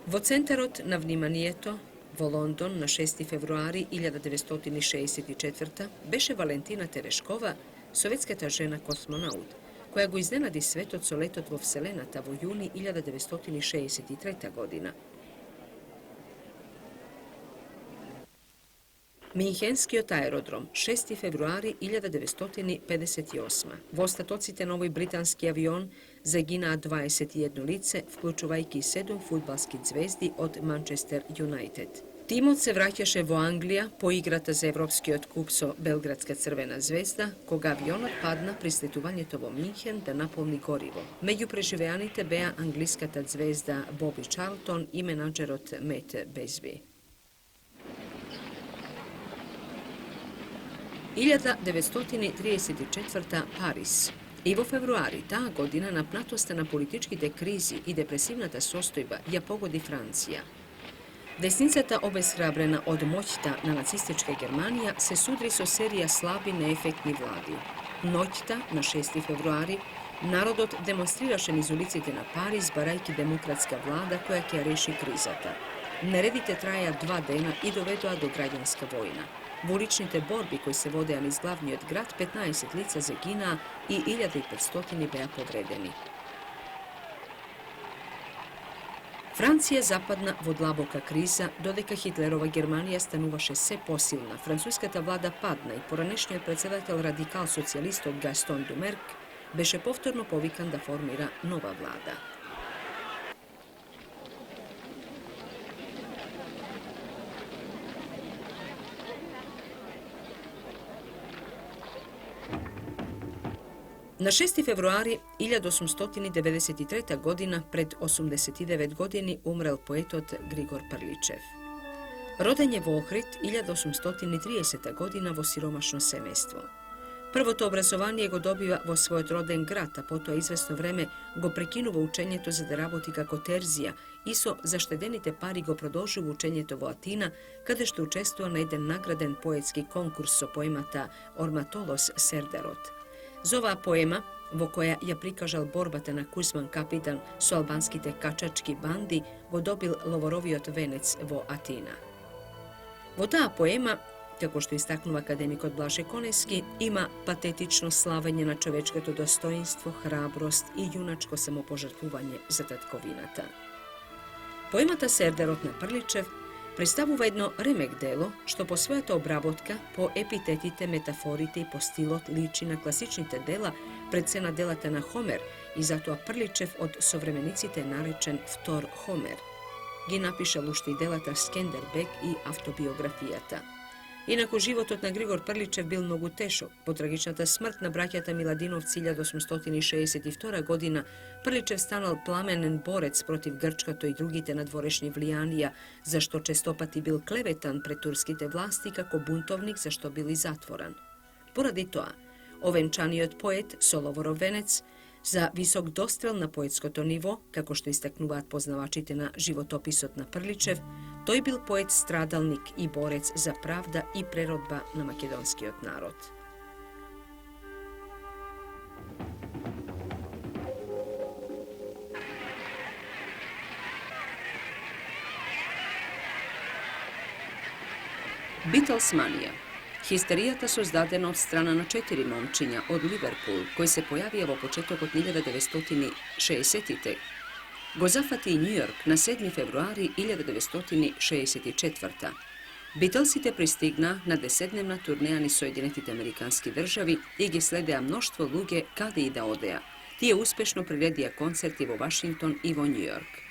Vo centarot na vниманието во Лондон на 6 февруари 1964 беше Валентина Терешкова, советската жена космонаут, која го изненади светот со летот во Вселената во јуни 1963 година. Минхенскиот аеродром, 6 февруари 1958. Во остатоците на овој британски авион загинаа 21 лице, вклучувајќи 7 фудбалски звезди од Манчестер Юнајтед. Тимот се враќаше во Англија по играта за Европскиот куп со Белградска Црвена звезда, кога авионот падна при слетувањето во Минхен да наполни гориво. Меѓу преживеаните беа англиската звезда Боби Чарлтон и менаџерот Мет Безби. 1934 Париз. И во февруари таа година напнатоста на политичките кризи и депресивната состојба ја погоди Франција. Десницата, обесхрабрена од моќта на нацистичка Германија, се судри со серија слаби неефектни влади. Ноќта на 6 февруари народот демонстрираше низ улиците на Париз барајќи демократска влада која ќе реши кризата. Нередите траја 2 дена и доведоа до граѓанска војна. Во уличните борби кои се водеа низ главниот град, 15 лица загинаа и 1500 беа повредени. Франција западна во длабока криза, додека Хитлерова Германија стануваше се посилна. Француската влада падна и поранешниот председател радикал-социјалистот Гастон Думерк беше повторно повикан да формира нова влада. На 6 февруари 1893 година, пред 89 години, умрел поетот Григор Прличев. Роден е во Охрид 1830 година во сиромашно семејство. Првото образование го добива во својот роден град, а потоа извесно време го прекинува учењето за да работи како терзија и со заштедените пари го продолжува учењето во Атина, каде што учествува на еден награден поетски конкурс со поемата Орматолос Сердарот. За оваа поема, во која ја прикажал борбата на Кузман Капитан со албанските качачки банди, го добил ловоровиот венец во Атина. Во таа поема, како што истакнува академикот Блаже Конески, има патетично славење на човечкото достоинство, храброст и јуначко самопожртвување за татковината. Поемата Сердарот на Прличев представува едно ремек дело, што по својата обработка, по епитетите, метафорите и по стилот личи на класичните дела, пред се на делата на Хомер, и затоа Прличев од современиците наречен Втор Хомер. Ги напишал уште и делата Скендербек и автобиографијата. Инаку животот на Григор Прличев бил многу тешок. По трагичната смрт на браќата Миладиновци 1862 година, Прличев станал пламенен борец против грчкото и другите надворешни влијанија, зашто честопати бил клеветан пред турските власти како бунтовник, зашто бил и затворан. Поради тоа, овенчаниот поет со ловоров венец за висок дострел на поетското ниво, како што истакнуваат познавачите на животописот на Прличев, тој бил поет страдалник и борец за правда и преродба на македонскиот народ. Битлсманија. Хистеријата создадена од страна на 4 момчиња од Ливерпул, кои се појавија во почетокот 1960-тите, го зафати и Њујорк на 7 февруари 1964. Битлсите пристигнаа на 10-дневна турнеја низ Соединетите Американски држави и ги следеа мноштво луѓе каде и да одеа. Тие успешно приредија концерти во Вашингтон и во Њујорк.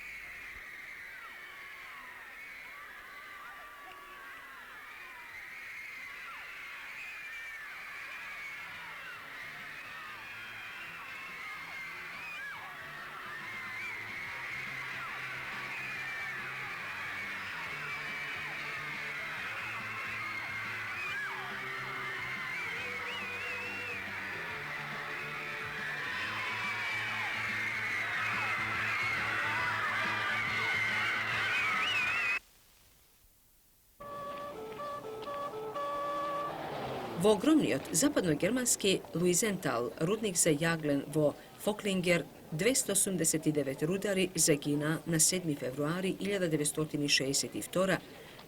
Во огромниот западногермански Луизентал, рудник за јаглен во Фоклингер, 289 rudari zagina na 7. februari 1962,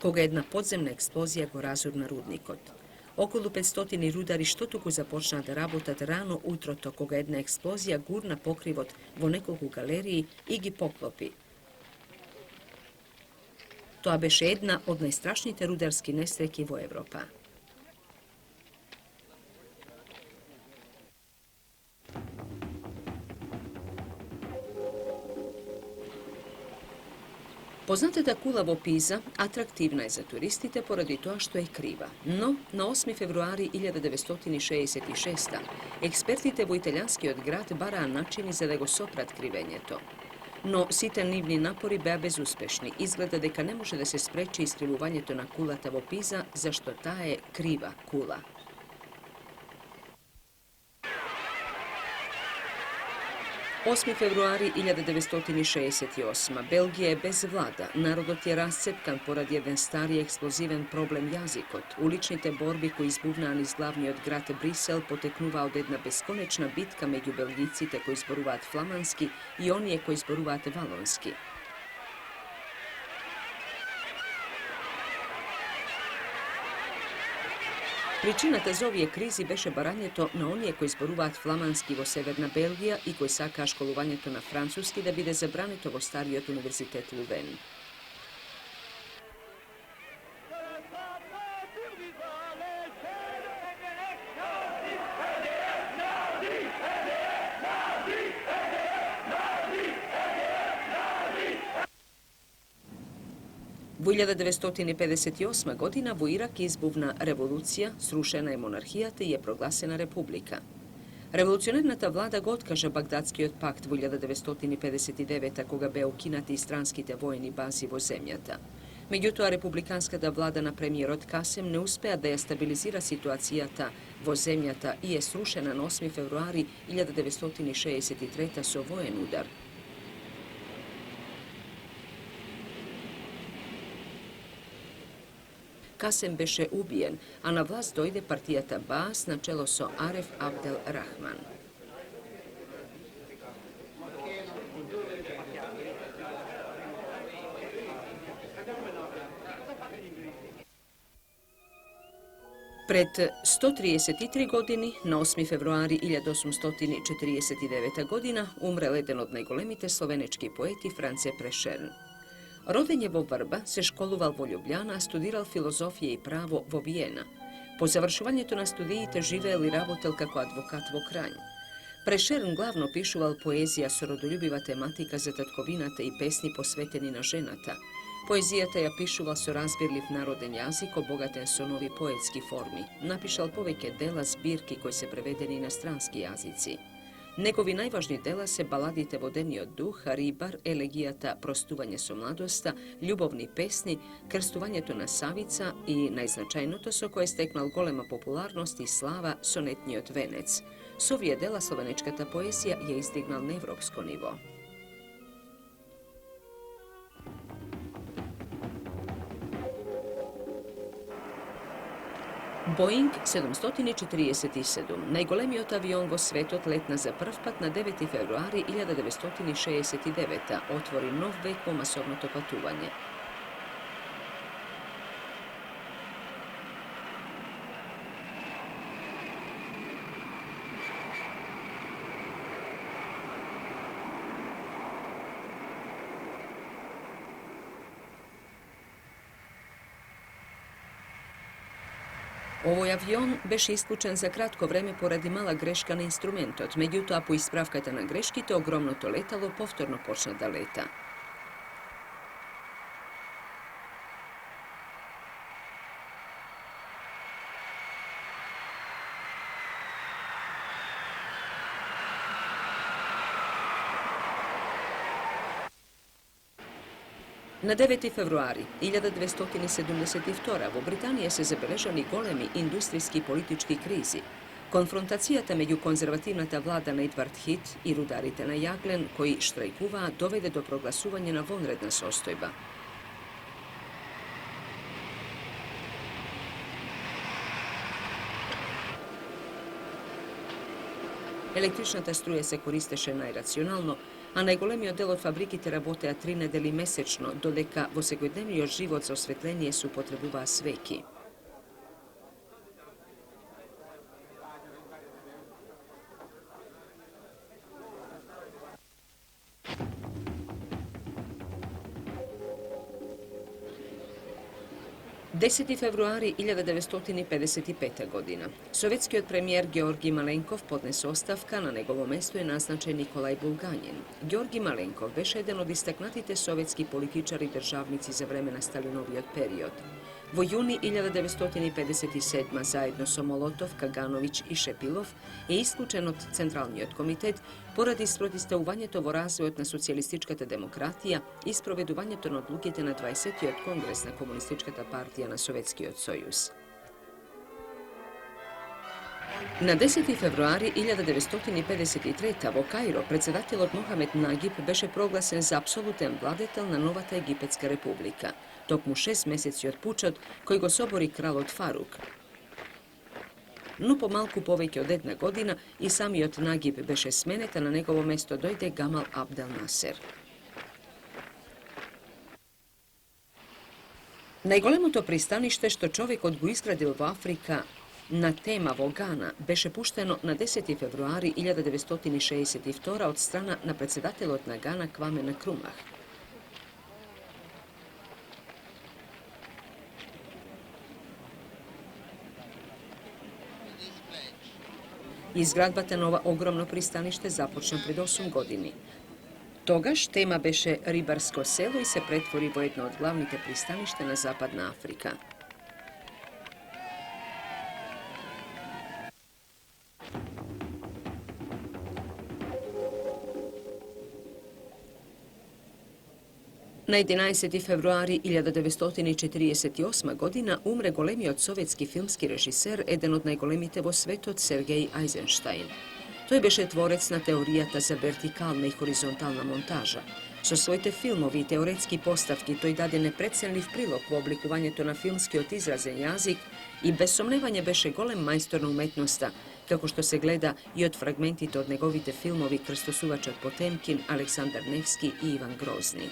koga jedna podzemna eksplozija go razur na rudnikot. Okolo 500 rudari što tuku započna da rabotat rano utro to koga jedna eksplozija gurna pokrivot vo nekog u galeriji i gi poklopi. To beše jedna od najstrašnijih rudarskih nesreki vo Evropa. Poznateta kula vo Piza atraktivna je za turistite poradi toa što je kriva. No, na 8. februari 1966. ekspertite vo italijanski od grad bara načini za da go soprat krivenje to. No, sitanivni napori bea bezuspešni. Izgleda deka ne može da se spreči iskrivuvanje to na kulata vo Piza, zašto ta je kriva kula. Osmi februari 1968. Belgija je bez vlada. Narodot je rascepkan porad jedan stari eksploziven problem jazikot. Uličnite borbi koji izbuvnan iz glavni od grad Brisel poteknuva od jedna beskonečna bitka među Belgicite koji zboruvat flamanski i onije koji zboruvat valonski. Pričina tezovije krizi beše baranjeto na onije koji zboruvat flamanski vo severna Belgija i koji saka školovanjeto na francuski da bide zabranito vo starijot univerzitet Louvain. U 1958. godina u Irak izbuvna revolucija, srušena je monarhija te je proglasena republika. Revolucionarnata vlada ga otkaže Bagdadski od pakt u 1959. koga be ukinati stranskite vojni bazi vo zemljata. Međutim, republikanska da vlada na premijer od Kasem ne uspeja da je stabilizira situacijata vo zemljata i je srušena na 8. februari 1963. so vojen udar. Kasem beše ubijen, a na vlast dojde partijata Baas na čelo so Aref Abdel Rahman. Pred 133 godini, na 8. februari 1849. godina, umrel jedan od najgolemite slovenečki poeti France Prešern. Roden je vo Vrba, se školuval vo Ljubljana, a studiral filozofije i pravo vo Vijena. Po završovanju to na studiji te živel i rabotel kako advokat vo Kranj. Prešern glavno pišuval poezija so rodoljubiva tematika za tatkovinata i pesni posveteni na ženata. Poezijata ja pišuval so razbirljiv naroden jazik, obogaten so novi poetski formi. Napišal poveke dela zbirki koji se prevedeni na stranski jazici. Njegovi najvažniji dela se baladite vodeni od duha, ribar, elegijata, prostuvanje so mladosta, ljubovni pesni, krstuvanje to na Savica i najznačajno to so koje steknal golema popularnost i slava sonetnji od Venec. Sovije dela slovenečkata poezija je izdignal na evropsko nivo. Boeing 747, najgolemijot avion vo svetot letna za prvpat na 9. februari 1969. otvori nov vek po masovno topatuvanje. Ovoj avion beše isključen za kratko vreme poradi mala greška na instrumentot, međutim, a po ispravkata na greškite, ogromno to letalo povtorno počna da leta. Na 9. februari 1972. u Britaniji se zabeležali golemi industrijski i politički krizi. Konfrontacijata među konzervativnata vlada na Edward Heath i rudarite na Jaglen, koji štrajkuva, dovede do proglasuvanja na vonredna sostojba. Електричната струја се користеше најрационално, а најголемиот дел од фабриките работеа 3 недели месечно, додека во секојдневниот живот за осветление се употребуваа свеќи. Десети февруари 1955 година. Советскиот премиер Георги Маленков поднесе оставка, на негово место е назначен Николај Булгањин. Георги Маленков беше еден од истакнатите советски политичари и државници за време на Сталиновиот период. Во јуни 1957 заедно со Молотов, Кагановиќ и Шепилов е исклучен од Централниот комитет поради спротивставувањето во развојот на социјалистичката демократија и спроведувањето на одлуките на 20-тиот конгрес на Комунистичката партија на Советскиот сојуз. На 10 февруари 1953 во Каиро председателот Мохамед Нагиб беше прогласен за апсолутен владетел на новата Египетска република, токму 6 месеци од пучот кој го собори кралот Фарук. Но помалку повеќе од една година и самиот Нагиб беше сменет, а на негово место дојде Гамал Абдел Насер. Најголемото пристаниште што човекот го изградил во Африка на тема во Гана беше пуштено на 10 февруари 1962 од страна на председателот на Гана Кваме Нкрумах. Изградбата на ова огромно пристаниште започна пред 8 години. Тогаш тема беше рибарско село и се претвори во едно од главните пристаништа на Западна Африка. На 11 февруари 1948 година умре големиот советски филмски режисер, еден од најголемите во светот, Сергеј Ајзенштајн. Тој беше творец на теоријата за вертикална и хоризонтална монтажа. Со своите филмови и теоретски поставки тој даде непреценлив прилог во обликувањето на филмскиот изразен јазик и без сомневање беше голем мајстор на уметноста, како што се гледа и од фрагментите од неговите филмови Крстосувачот Потемкин, Александар Невски и Иван Грозни.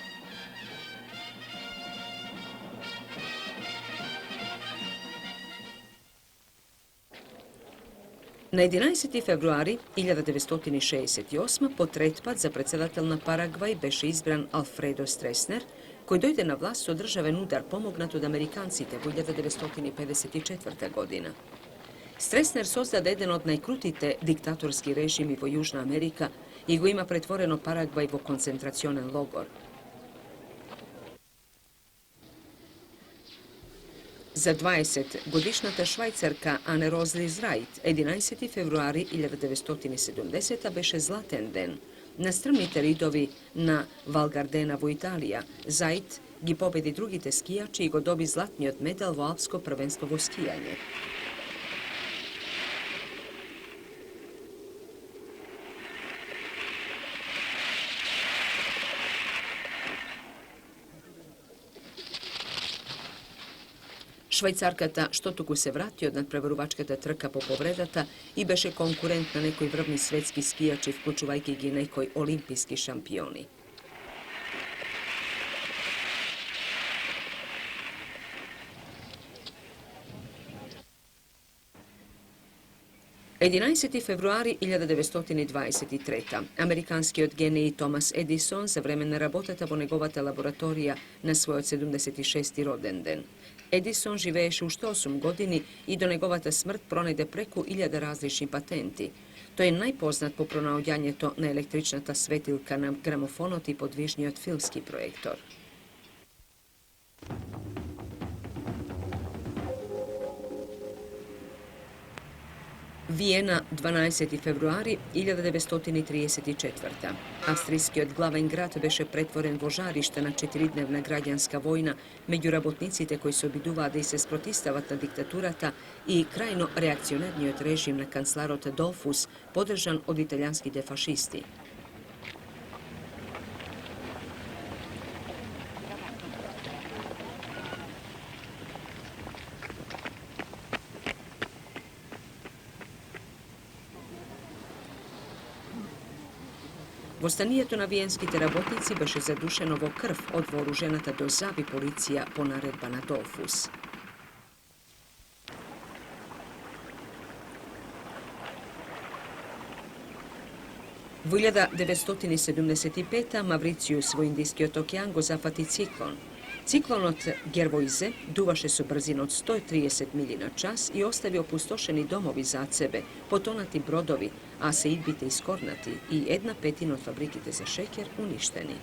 На 11 февруари 1968 по трет пат за председател на Парагвај беше избран Алфредо Стреснер, кој дојде на власт со државен удар помогнат од американците во 1954 година. Стреснер создаде еден од најкрутите диктаторски режими во Јужна Америка и го има претворено Парагвај во концентрационен логор. За 20-годишната швајцарка Ане Розлиз Рајт, 11 февруари 1970 беше златен ден. На стрмните ридови на Вал Гардена во Италија, Зајт ги победи другите скијачи и го доби златниот медал во алпско првенство во скијање. Швајцарката, што туку се врати од надпреварувачката трка по повредата и беше конкурент на некои врвни светски скијачи, вклучувајќи ги некои олимписки шампиони. Единаесети февруари 1923. Американскиот генеј Томас Едисон за време на работата во неговата лабораторија на својот 76-ти роден ден. Едисон живееше уште 8 години и до неговата смрт пронајде преку 1000 различни патенти. Тој е најпознат по пронаоѓањето на електричната светилка на грамофонот и подвижниот филмски проектор. Виена, 12 февруари 1934. Австријскиот главен град беше претворен во жариште на 4-дневна граѓанска војна меѓу работниците кои се обидуваа да и се спротистават на диктатурата и крајно реакционерниот режим на канцларот Долфус, поддржан од италијанските фашисти. Во станието на виенските работници беше задушено во крв од вооружената до заби полиција по наредба на Долфус. Во 1975 Маврициус во Индискиот океан го зафати циклон. Циклонот Гервоизе дуваше со брзина од 130 мили на час и остави опустошени домови зад себе, потонати бродови, а сеидбите искорнати и 1/5 од фабриките за шеќер уништени.